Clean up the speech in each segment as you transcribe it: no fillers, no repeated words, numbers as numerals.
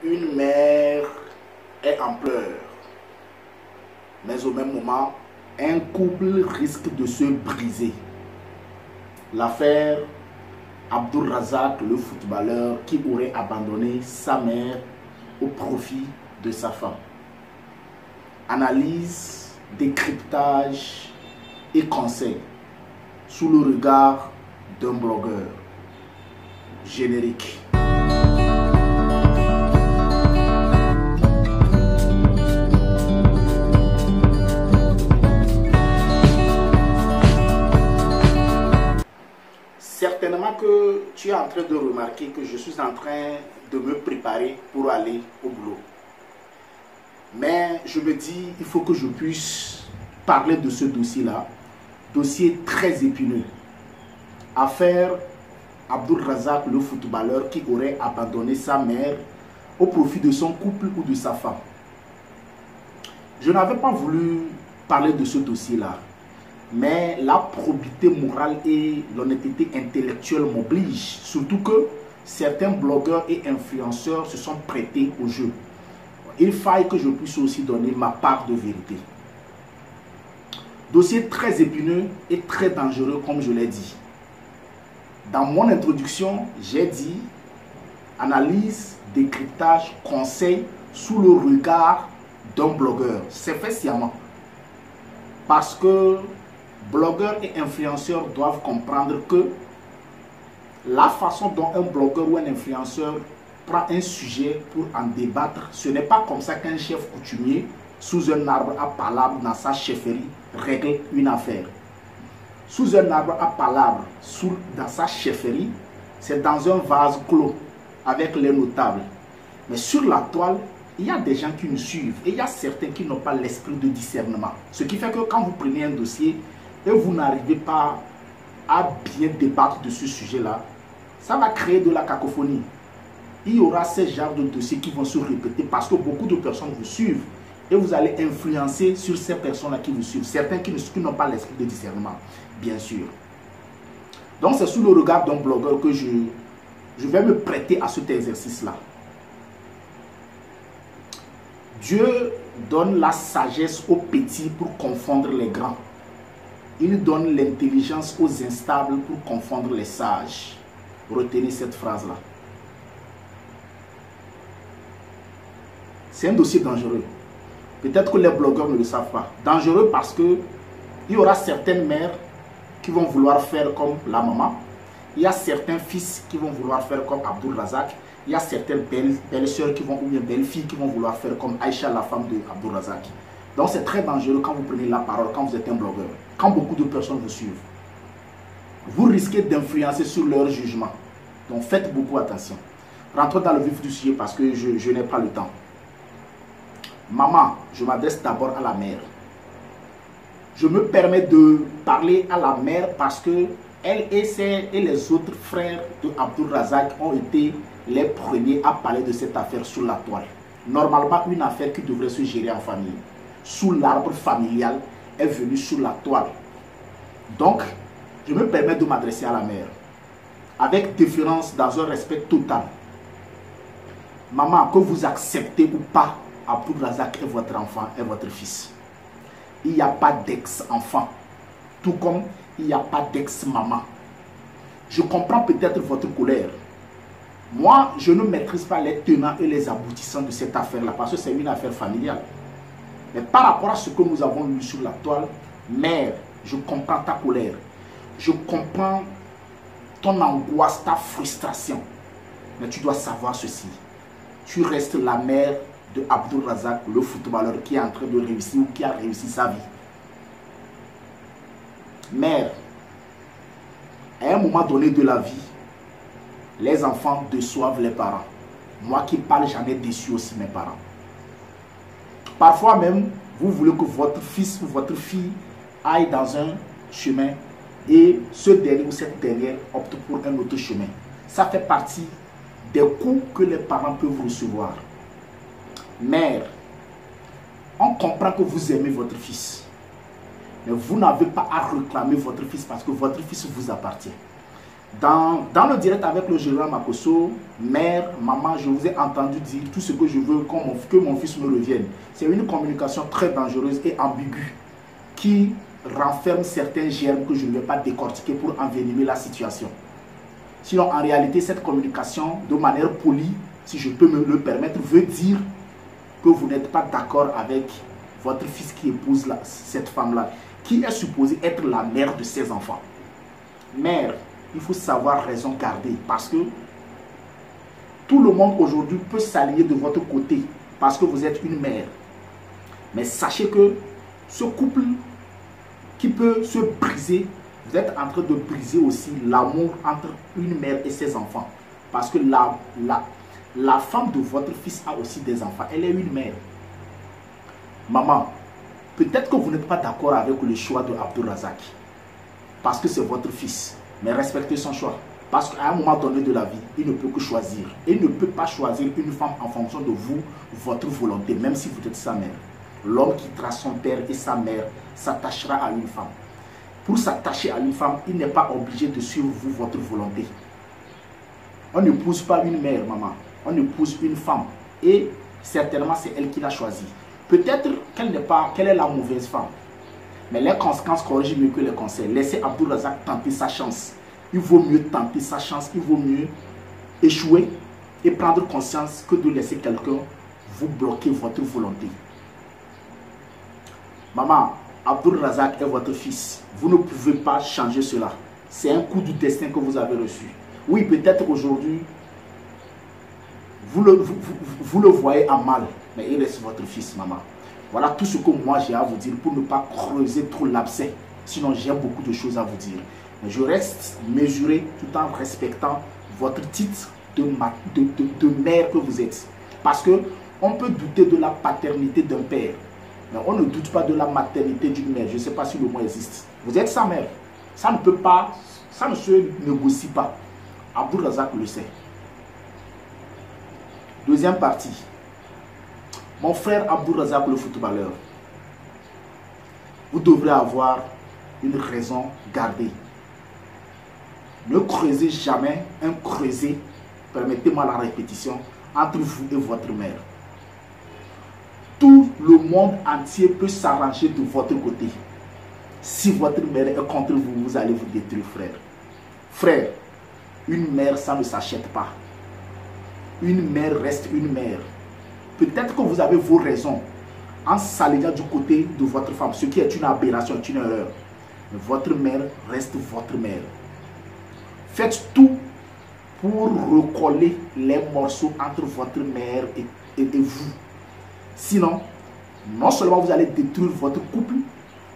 Une mère est en pleurs, mais au même moment, un couple risque de se briser. L'affaire Abdul-Razak, le footballeur qui aurait abandonné sa mère au profit de sa femme. Analyse, décryptage et conseils sous le regard d'un blogueur. Générique. Certainement que tu es en train de remarquer que je suis en train de me préparer pour aller au boulot. Mais je me dis, il faut que je puisse parler de ce dossier-là. Dossier très épineux. Affaire Abdul-Razak, le footballeur qui aurait abandonné sa mère au profit de son couple ou de sa femme. Je n'avais pas voulu parler de ce dossier-là. Mais la probité morale et l'honnêteté intellectuelle m'obligent. Surtout que certains blogueurs et influenceurs se sont prêtés au jeu. Il faille que je puisse aussi donner ma part de vérité. Dossier très épineux et très dangereux, comme je l'ai dit. Dans mon introduction, j'ai dit analyse, décryptage, conseil sous le regard d'un blogueur. C'est fait sciemment. Parce que blogueurs et influenceurs doivent comprendre que la façon dont un blogueur ou un influenceur prend un sujet pour en débattre, ce n'est pas comme ça qu'un chef coutumier sous un arbre à palabre dans sa chefferie règle une affaire. Sous un arbre à palabre dans sa chefferie, c'est dans un vase clos avec les notables. Mais sur la toile, il y a des gens qui nous suivent et il y a certains qui n'ont pas l'esprit de discernement. Ce qui fait que quand vous prenez un dossier et vous n'arrivez pas à bien débattre de ce sujet-là, ça va créer de la cacophonie. Il y aura ces genres de dossiers qui vont se répéter parce que beaucoup de personnes vous suivent et vous allez influencer sur ces personnes-là qui vous suivent. Certains qui n'ont pas l'esprit de discernement, bien sûr. Donc c'est sous le regard d'un blogueur que je vais me prêter à cet exercice-là. Dieu donne la sagesse aux petits pour confondre les grands. Il donne l'intelligence aux instables pour confondre les sages. Retenez cette phrase-là. C'est un dossier dangereux. Peut-être que les blogueurs ne le savent pas. Dangereux parce que il y aura certaines mères qui vont vouloir faire comme la maman. Il y a certains fils qui vont vouloir faire comme Abdul-Razak. Il y a certaines belles-sœurs ou bien belles-filles qui vont vouloir faire comme Aïcha, la femme de Abdul-Razak. Donc c'est très dangereux quand vous prenez la parole, quand vous êtes un blogueur. Quand beaucoup de personnes vous suivent. Vous risquez d'influencer sur leur jugement. Donc faites beaucoup attention. Rentrons dans le vif du sujet parce que je n'ai pas le temps. Maman, je m'adresse d'abord à la mère. Je me permets de parler à la mère parce que elle et les autres frères de Abdul-Razak ont été les premiers à parler de cette affaire sur la toile. Normalement, une affaire qui devrait se gérer en famille. Sous l'arbre familial est venue sur la toile. Donc, je me permets de m'adresser à la mère. Avec déférence, dans un respect total. Maman, que vous acceptez ou pas, Abdul-Razak est votre enfant, est votre fils. Il n'y a pas d'ex-enfant. Tout comme il n'y a pas d'ex-maman. Je comprends peut-être votre colère. Moi, je ne maîtrise pas les tenants et les aboutissants de cette affaire-là, parce que c'est une affaire familiale. Mais par rapport à ce que nous avons lu sur la toile, mère, je comprends ta colère. Je comprends ton angoisse, ta frustration. Mais tu dois savoir ceci. Tu restes la mère de Abdul-Razak, le footballeur qui est en train de réussir ou qui a réussi sa vie. Mère, à un moment donné de la vie, les enfants déçoivent les parents. Moi qui parle, j'en ai déçu aussi mes parents. Parfois même, vous voulez que votre fils ou votre fille aille dans un chemin et ce dernier ou cette dernière opte pour un autre chemin. Ça fait partie des coups que les parents peuvent recevoir. Mère, on comprend que vous aimez votre fils. Mais vous n'avez pas à réclamer votre fils parce que votre fils vous appartient. Dans le direct avec le général Makosso, mère, maman, je vous ai entendu dire tout ce que je veux que mon fils me revienne. C'est une communication très dangereuse et ambiguë qui renferme certains germes que je ne vais pas décortiquer pour envenimer la situation. Sinon, en réalité, cette communication, de manière polie, si je peux me le permettre, veut dire que vous n'êtes pas d'accord avec votre fils qui épouse cette femme-là, qui est supposée être la mère de ses enfants. Mère, il faut savoir raison garder parce que tout le monde aujourd'hui peut s'allier de votre côté parce que vous êtes une mère. Mais sachez que ce couple qui peut se briser, vous êtes en train de briser aussi l'amour entre une mère et ses enfants. Parce que la femme de votre fils a aussi des enfants. Elle est une mère. Maman, peut-être que vous n'êtes pas d'accord avec le choix de Abdourazak. Parce que c'est votre fils. Mais respectez son choix. Parce qu'à un moment donné de la vie, il ne peut que choisir. Il ne peut pas choisir une femme en fonction de vous, votre volonté, même si vous êtes sa mère. L'homme qui trace son père et sa mère s'attachera à une femme. Pour s'attacher à une femme, il n'est pas obligé de suivre vous, votre volonté. On n'épouse pas une mère, maman. On épouse une femme. Et certainement, c'est elle qui l'a choisi. Peut-être qu'elle est la mauvaise femme. Mais les conséquences corrigent mieux que les conseils. Laissez Abdourazak tenter sa chance. Il vaut mieux tenter sa chance. Il vaut mieux échouer et prendre conscience que de laisser quelqu'un vous bloquer votre volonté. Maman, Abdourazak est votre fils. Vous ne pouvez pas changer cela. C'est un coup du destin que vous avez reçu. Oui, peut-être aujourd'hui, vous le voyez en mal, mais il reste votre fils, maman. Voilà tout ce que moi j'ai à vous dire pour ne pas creuser trop l'abcès. Sinon, j'ai beaucoup de choses à vous dire. Mais je reste mesuré tout en respectant votre titre de mère que vous êtes. Parce qu'on peut douter de la paternité d'un père. Mais on ne doute pas de la maternité d'une mère. Je ne sais pas si le mot existe. Vous êtes sa mère. Ça ne peut pas, ça ne se négocie pas. Abdourazak le sait. Deuxième partie. Mon frère Abdourazak le footballeur. Vous devrez avoir une raison gardée. Ne creusez jamais un creuset, permettez-moi la répétition, entre vous et votre mère. Tout le monde entier peut s'arranger de votre côté. Si votre mère est contre vous, vous allez vous détruire, frère. Frère, une mère, ça ne s'achète pas. Une mère reste une mère. Peut-être que vous avez vos raisons en s'alliant du côté de votre femme, ce qui est une aberration, une erreur. Mais votre mère reste votre mère. Faites tout pour recoller les morceaux entre votre mère et vous. Sinon, non seulement vous allez détruire votre couple,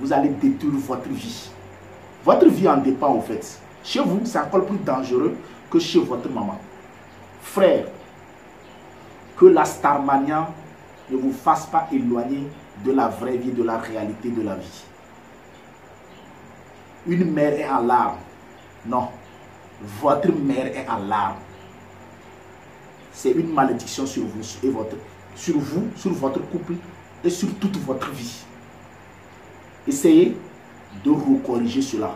vous allez détruire votre vie. Votre vie en dépend en fait. Chez vous, c'est encore plus dangereux que chez votre maman. Frère, que la starmania ne vous fasse pas éloigner de la vraie vie, de la réalité de la vie. Une mère est en larmes. Non, votre mère est en larmes. C'est une malédiction sur vous et sur votre couple et sur toute votre vie. Essayez de recorriger cela.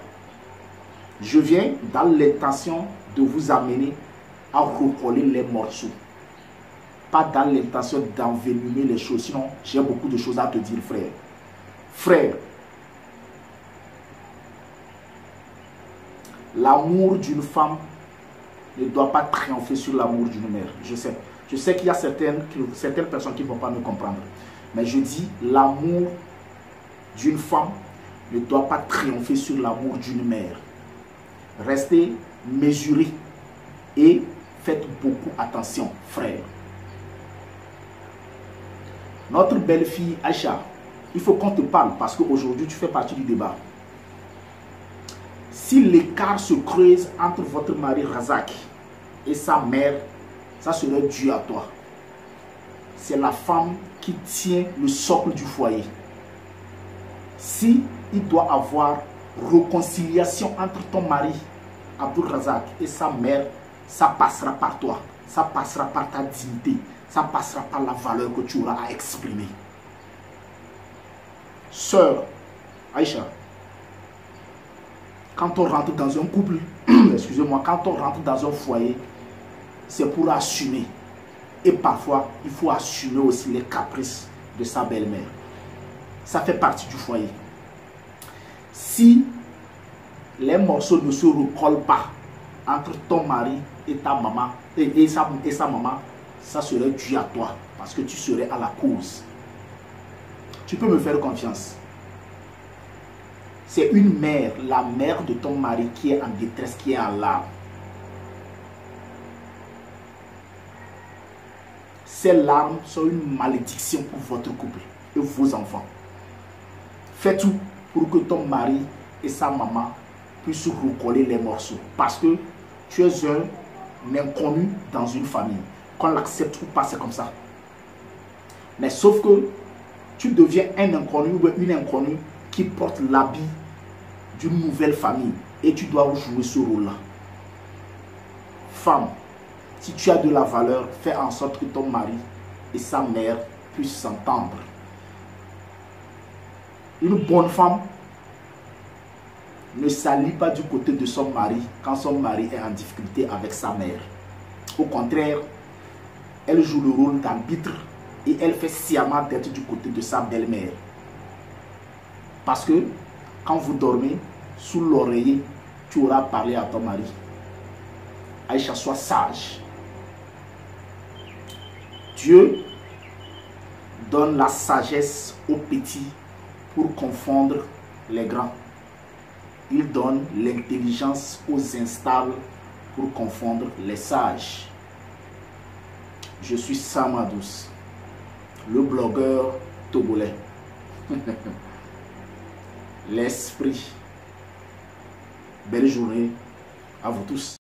Je viens dans l'intention de vous amener à recoller les morceaux. Pas dans l'intention d'envenimer les choses. Sinon, j'ai beaucoup de choses à te dire, frère. Frère, l'amour d'une femme ne doit pas triompher sur l'amour d'une mère. Je sais qu'il y a certaines personnes qui ne vont pas me comprendre. Mais je dis, l'amour d'une femme ne doit pas triompher sur l'amour d'une mère. Restez mesurés et faites beaucoup attention, frère. Notre belle-fille Aïcha, il faut qu'on te parle parce qu'aujourd'hui tu fais partie du débat. Si l'écart se creuse entre votre mari Razak et sa mère, ça serait dû à toi. C'est la femme qui tient le socle du foyer. Si il doit avoir réconciliation entre ton mari Abdourazak et sa mère, ça passera par toi, ça passera par ta dignité, ça passera par la valeur que tu auras à exprimer. Sœur Aïcha, quand on rentre dans un couple, excusez-moi, quand on rentre dans un foyer, c'est pour assumer. Et parfois, il faut assumer aussi les caprices de sa belle-mère. Ça fait partie du foyer. Si les morceaux ne se recollent pas entre ton mari et ta maman et sa maman, ça serait dû à toi parce que tu serais à la cause. Tu peux me faire confiance. C'est une mère, la mère de ton mari qui est en détresse, qui est en larmes. Ces larmes sont une malédiction pour votre couple et vos enfants. Fais tout pour que ton mari et sa maman puissent recoller les morceaux. Parce que tu es un inconnu dans une famille. Qu'on l'accepte ou pas, c'est comme ça. Mais sauf que tu deviens un inconnu ou une inconnue qui porte l'habit d'une nouvelle famille. Et tu dois jouer ce rôle-là. Femme, si tu as de la valeur, fais en sorte que ton mari et sa mère puissent s'entendre. Une bonne femme ne s'allie pas du côté de son mari quand son mari est en difficulté avec sa mère. Au contraire, elle joue le rôle d'arbitre et elle fait sciemment d'être du côté de sa belle-mère. Parce que quand vous dormez, sous l'oreiller, tu auras parlé à ton mari. Aïcha, sois sage. Dieu donne la sagesse aux petits pour confondre les grands. Il donne l'intelligence aux instables pour confondre les sages. Je suis Samadous, le blogueur togolais. L'esprit. Belle journée à vous tous.